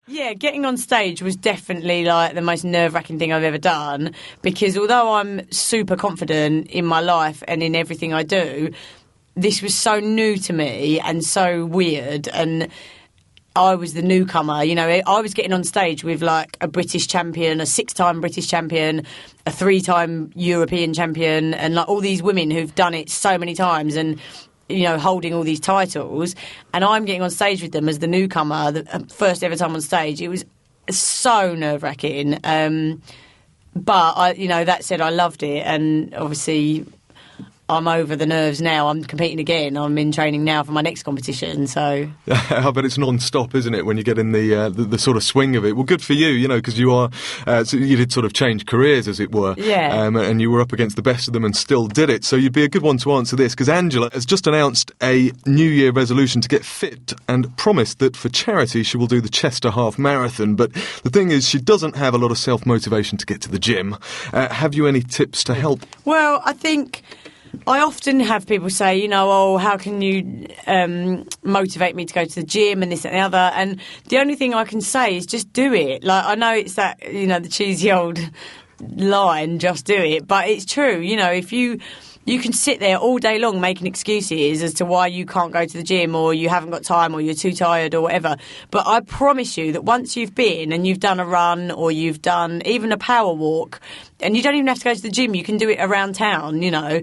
Yeah, getting on stage was definitely like the most nerve-wracking thing I've ever done, because although I'm super confident in my life and in everything I do, this was so new to me and so weird, and I was the newcomer. You know, I was getting on stage with like a British champion, a 6-time British champion, a 3-time European champion, and like all these women who've done it so many times and, you know, holding all these titles, and I'm getting on stage with them as the newcomer, the first ever time on stage. It was so nerve-wracking. But you know, that said, I loved it, and obviously I'm over the nerves now. I'm competing again. I'm in training now for my next competition. So I bet it's non-stop, isn't it, when you get in the sort of swing of it? Well, good for you, you know, because you are so you did sort of change careers, as it were. Yeah. And you were up against the best of them and still did it. So you'd be a good one to answer this, because Angela has just announced a New Year resolution to get fit and promised that for charity she will do the Chester Half Marathon. But the thing is, she doesn't have a lot of self-motivation to get to the gym. Have you any tips to help? Well, I think I often have people say, you know, oh, how can you motivate me to go to the gym and this and the other? And the only thing I can say is just do it. Like, I know it's that, you know, the cheesy old line, just do it. But it's true. You know, if you can sit there all day long making excuses as to why you can't go to the gym, or you haven't got time, or you're too tired, or whatever. But I promise you that once you've been and you've done a run, or you've done even a power walk, and you don't even have to go to the gym, you can do it around town, you know.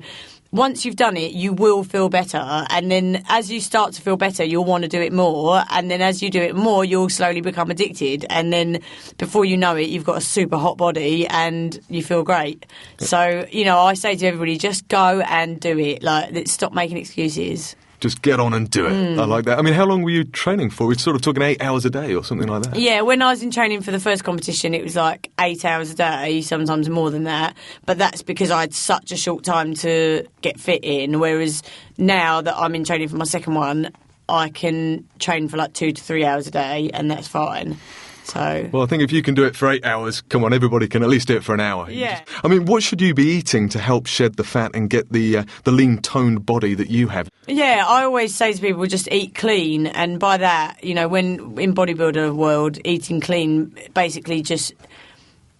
Once you've done it, you will feel better. And then as you start to feel better, you'll want to do it more. And then as you do it more, you'll slowly become addicted. And then before you know it, you've got a super hot body and you feel great. So, you know, I say to everybody, just go and do it. Like, stop making excuses. Just get on and do it. I like that. I mean, how long were you training for? We're sort of talking 8 hours a day or something like that. Yeah, when I was in training for the first competition, it was like 8 hours a day, sometimes more than that. But that's because I had such a short time to get fit in. Whereas now that I'm in training for my second one, I can train for like 2 to 3 hours a day, and that's fine. So, well, I think if you can do it for 8 hours, come on, everybody can at least do it for an hour. Yeah. I mean, what should you be eating to help shed the fat and get the lean, toned body that you have? Yeah, I always say to people, just eat clean. And by that, you know, when in bodybuilder world, eating clean basically just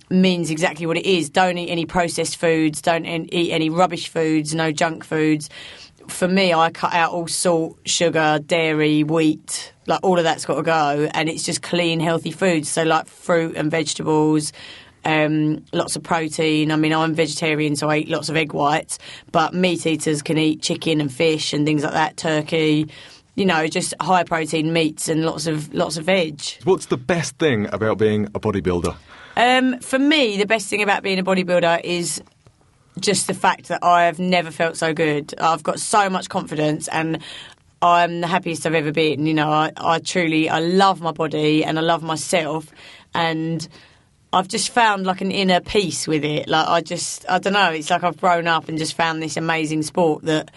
means exactly what it is. Don't eat any processed foods. Don't eat any rubbish foods. No junk foods. For me, I cut out all salt, sugar, dairy, wheat. Like, all of that's got to go, and it's just clean, healthy foods. So, like, fruit and vegetables, lots of protein. I mean, I'm vegetarian, so I eat lots of egg whites, but meat eaters can eat chicken and fish and things like that, turkey. You know, just high protein meats and lots of veg. What's the best thing about being a bodybuilder? For me, the best thing about being a bodybuilder is just the fact that I have never felt so good. I've got so much confidence, and I'm the happiest I've ever been. You know, I love my body and I love myself, and I've just found like an inner peace with it. Like, I don't know, it's like I've grown up and just found this amazing sport that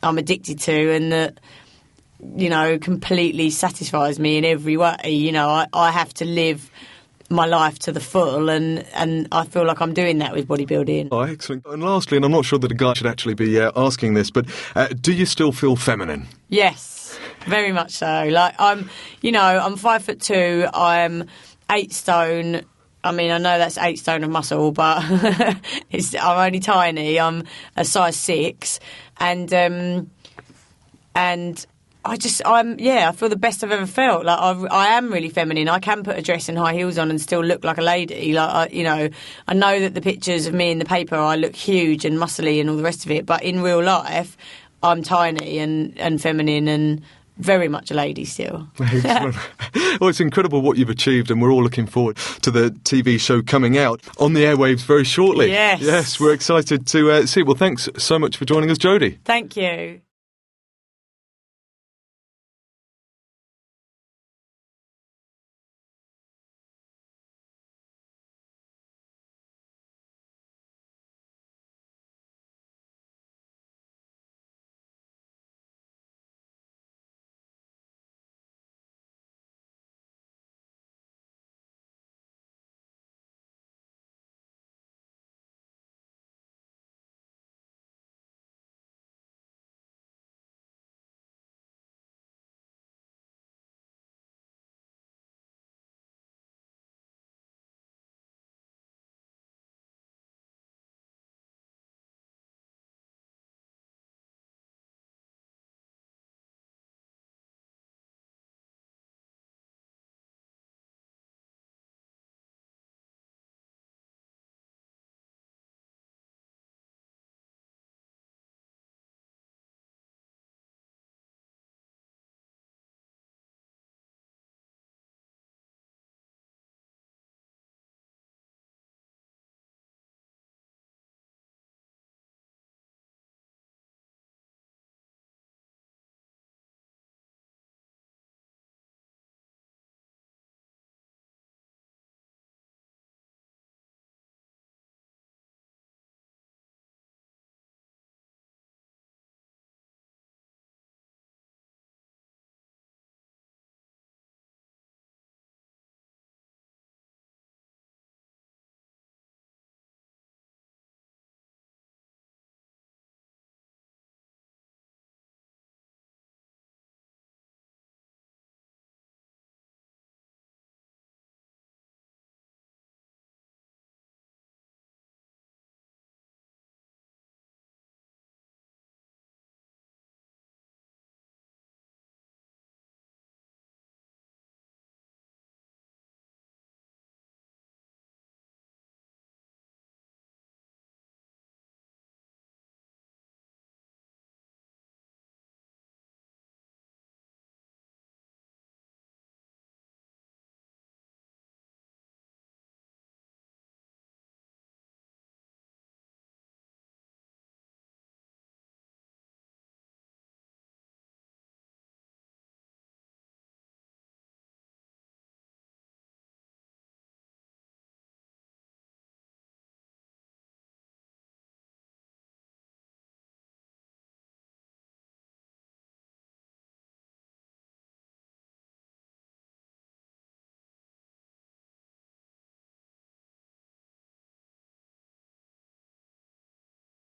I'm addicted to, and that, you know, completely satisfies me in every way. You know, I have to live my life to the full, and I feel like I'm doing that with bodybuilding. Oh, excellent. And lastly, and I'm not sure that a guy should actually be asking this, but do you still feel feminine? Yes, very much so. Like, I'm 5'2", I'm 8 stone. I mean, I know that's 8 stone of muscle, but I'm only tiny. I'm a size 6, and I feel the best I've ever felt. Like, I am really feminine. I can put a dress and high heels on and still look like a lady. Like, I know that the pictures of me in the paper, I look huge and muscly and all the rest of it. But in real life, I'm tiny and feminine and very much a lady still. Well, it's incredible what you've achieved, and we're all looking forward to the TV show coming out on the airwaves very shortly. Yes. Yes, we're excited to see it. Well, thanks so much for joining us, Jodie. Thank you.